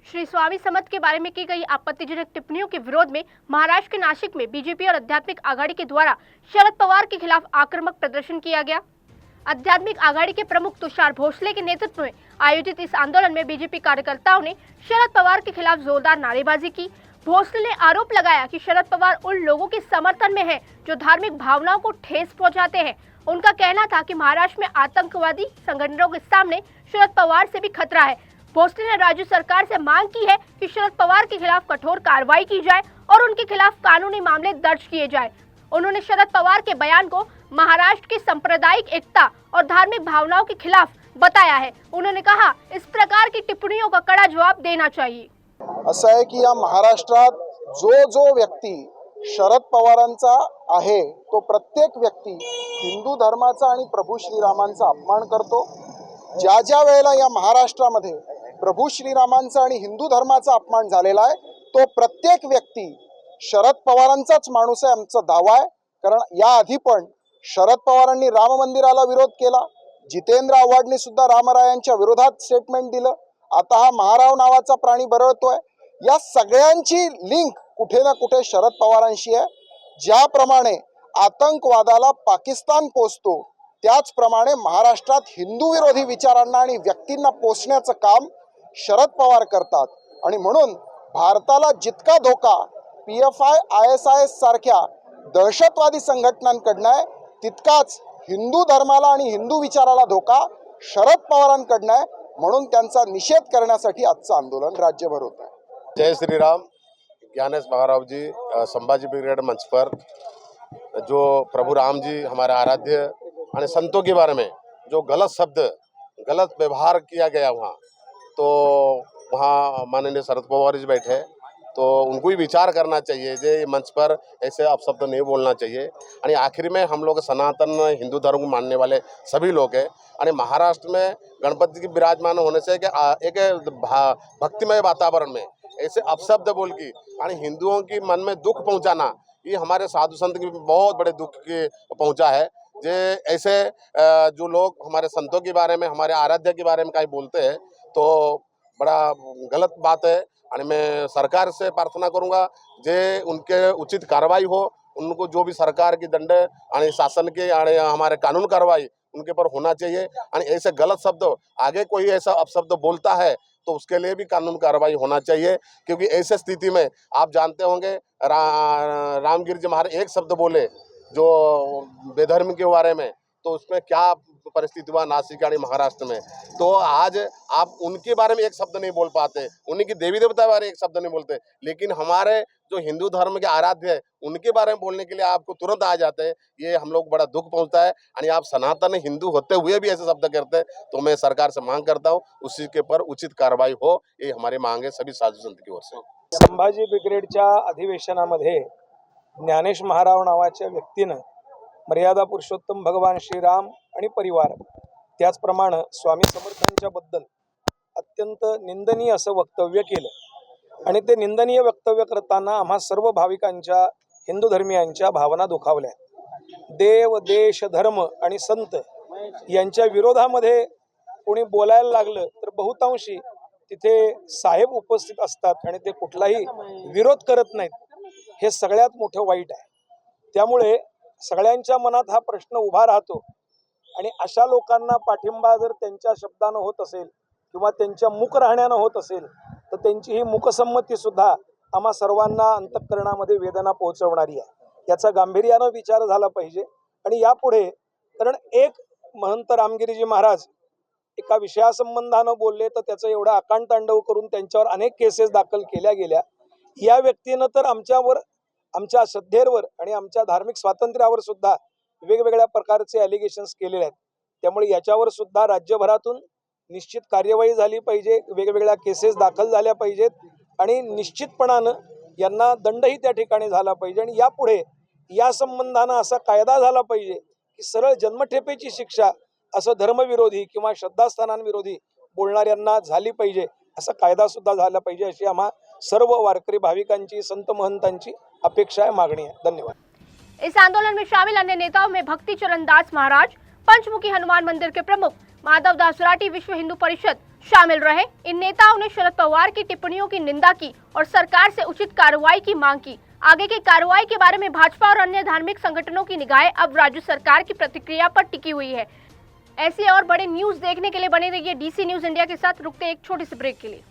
श्री स्वामी समर्थ के बारे में की गई आपत्तिजनक टिप्पणियों के विरोध में महाराष्ट्र के नासिक में बीजेपी और आध्यात्मिक आघाड़ी के द्वारा शरद पवार के खिलाफ आक्रामक प्रदर्शन किया गया। आध्यात्मिक आघाड़ी के प्रमुख तुषार भोसले के नेतृत्व में आयोजित इस आंदोलन में बीजेपी कार्यकर्ताओं ने शरद पवार के खिलाफ जोरदार नारेबाजी की। भोसले ने आरोप लगाया कि शरद पवार उन लोगों के समर्थन में है जो धार्मिक भावनाओं को ठेस पहुंचाते हैं। उनका कहना था कि महाराष्ट्र में आतंकवादी संगठनों के सामने शरद पवार से भी खतरा है। भोसले ने राज्य सरकार से मांग की है कि शरद पवार के खिलाफ कठोर कार्रवाई की जाए और उनके खिलाफ कानूनी मामले दर्ज किए जाए। उन्होंने शरद पवार के बयान को महाराष्ट्र की सांप्रदायिक एकता और धार्मिक भावनाओं के खिलाफ बताया है। उन्होंने कहा, इस प्रकार की टिप्पणियों का कड़ा जवाब देना चाहिए। असं आहे की या महाराष्ट्रात जो व्यक्ती शरद पवारांचा आहे तो प्रत्येक व्यक्ती हिंदू धर्माचा आणि प्रभू श्रीरामांचा अपमान करतो। ज्या वेळेला या महाराष्ट्रामध्ये प्रभू श्रीरामांचा आणि हिंदू धर्माचा अपमान झालेला आहे तो प्रत्येक व्यक्ती शरद पवारांचाच माणूस आहे, आमचा दावा आहे। कारण याआधी पण शरद पवारांनी राम मंदिराला विरोध केला, जितेंद्र आव्हाडने सुद्धा रामरायांच्या विरोधात स्टेटमेंट दिलं, आता हा महाराव नावाचा प्राणी बरळतोय। या सगळ्यांची लिंक कुठे ना कुठे शरद पवारांशी आहे। ज्याप्रमाणे आतंकवादाला पाकिस्तान पोचतो त्याचप्रमाणे महाराष्ट्रात हिंदू विरोधी विचारांना आणि व्यक्तींना पोचण्याचं काम शरद पवार करतात। आणि म्हणून भारताला जितका धोका PFI ISIS सारख्या दहशतवादी संघटनांकडनं आहे तितकाच हिंदू धर्माला आणि हिंदू विचाराला धोका शरद पवारांकडनं आहे। म्हणून त्यांचा निषेध करण्यासाठी आजचं आंदोलन राज्यभर होत आहे। जय श्री राम। ज्ञानेश महाराव जी संभाजी ब्रिगेड मंच पर जो प्रभु राम जी हमारे आराध्य और संतों के बारे में जो गलत शब्द गलत व्यवहार किया गया वहाँ माननीय शरद पवार जी बैठे तो उनको ही विचार करना चाहिए। जे मंच पर ऐसे अपशब्द नहीं बोलना चाहिए। और आखिर में हम लोग सनातन हिंदू धर्म को मानने वाले सभी लोग हैं और महाराष्ट्र में गणपति के विराजमान होने से एक भक्तिमय वातावरण में ऐसे अपशब्द बोल की और हिंदुओं की मन में दुख पहुंचाना ये हमारे साधु संत की बहुत बड़े दुख के पहुंचा है। जे ऐसे जो लोग हमारे संतों के बारे में हमारे आराध्य के बारे में कहीं बोलते हैं तो बड़ा गलत बात है। और मैं सरकार से प्रार्थना करूंगा जे उनके उचित कार्रवाई हो, उनको जो भी सरकार की दंड और शासन के हमारे कानून कार्रवाई उनके पर होना चाहिए। और ऐसे गलत शब्द आगे कोई ऐसा अपशब्द बोलता है तो उसके लिए भी कानून कार्रवाई होना चाहिए। क्योंकि ऐसे स्थिति में आप जानते होंगे रामगिरी जी महाराज एक शब्द बोले जो बेधर्म के बारे में तो उसमें क्या परिस्थिति हुआ नासिक यानी महाराष्ट्र में। तो आज आप उनके बारे में एक शब्द नहीं बोल पाते, उनकी देवी देवता के बारे में एक शब्द नहीं बोलते, लेकिन हमारे जो हिंदू धर्म के आराध्य है उनके बारे में बोलने के लिए आपको तुरंत आ जाते हैं। ये हम लोग बड़ा दुख पहुंचता है। और आप सनातन हिंदू होते हुए भी ऐसे शब्द करते हैं तो मैं सरकार से मांग करता हूँ उसी के पर उचित कार्रवाई हो, ये हमारी मांग है सभी साधु संत की ओर से। संभाजी ब्रिगेडच्या अधिवेशनामध्ये ज्ञानेश महाराव नावाच्या व्यक्तीनं मर्यादा पुरुषोत्तम भगवान श्रीराम आणि परिवार त्याचप्रमाणे स्वामी समर्थांच्या बद्दल अत्यंत निंदनीय असं वक्तव्य केलं। आणि ते निंदनीय वक्तव्य करताना आम्हा सर्व भाविकांच्या हिंदू धर्मियांच्या भावना दुखावल्या। देव देश धर्म आणि संत यांच्या विरोधामध्ये कोणी बोलायला लागलं तर बहुतांशी तिथे साहेब उपस्थित असतात आणि ते कुठलाही विरोध करत नाहीत। हे सगळ्यात मोठं वाईट आहे। त्यामुळे सगळ्यांच्या मनात हा प्रश्न उभा राहतो आणि अशा लोकांना पाठिंबा जर त्यांच्या शब्दानं होत असेल किंवा त्यांच्या मुख राहण्यानं होत असेल तर त्यांची ही मुखसंमती सुद्धा आम्हा सर्वांना अंतःकरणामध्ये वेदना पोहोचवणारी आहे। याचा गांभीर्यानं विचार झाला पाहिजे। आणि यापुढे कारण एक महंत रामगिरीजी महाराज एका विषयासंबंधानं बोलले तर त्याचं एवढा आकांडतांडव करून त्यांच्यावर अनेक केसेस दाखल केल्या गेल्या। या व्यक्तीनं तर आमच्यावर आमच्या श्रद्धेवर आणि आमच्या धार्मिक स्वातंत्र्यावर सुद्धा वेगवेगळ्या प्रकारचे ॲलिगेशन्स केलेले आहेत। त्यामुळे याच्यावर सुद्धा राज्यभरातून निश्चित कार्यवाही झाली पाहिजे, वेगवेगळ्या केसेस दाखल झाल्या पाहिजेत आणि निश्चितपणानं यांना दंडही त्या ठिकाणी झाला पाहिजे। आणि यापुढे या संबंधानं असा कायदा झाला पाहिजे की सरळ जन्मठेपेची शिक्षा असं धर्मविरोधी किंवा श्रद्धास्थानांविरोधी बोलणाऱ्यांना झाली पाहिजे, असा कायदा सुद्धा झाला पाहिजे अशी आम्हा सर्व वारकरी भाविकांची संत महंतांची अपेक्षा है, मागणी है। धन्यवाद। इस आंदोलन में शामिल अन्य नेताओं में भक्ति चरण दास महाराज, पंचमुखी हनुमान मंदिर के प्रमुख माधव दास राठी, विश्व हिंदू परिषद शामिल रहे। इन नेताओं ने शरद पवार की टिप्पणियों की निंदा की और सरकार से उचित कार्रवाई की मांग की। आगे की कार्रवाई के बारे में भाजपा और अन्य धार्मिक संगठनों की निगाहें अब राज्य सरकार की प्रतिक्रिया पर टिकी हुई है। ऐसे और बड़े न्यूज देखने के लिए बने रहिए डीसी न्यूज इंडिया के साथ। रुकते एक छोटे से ब्रेक के लिए।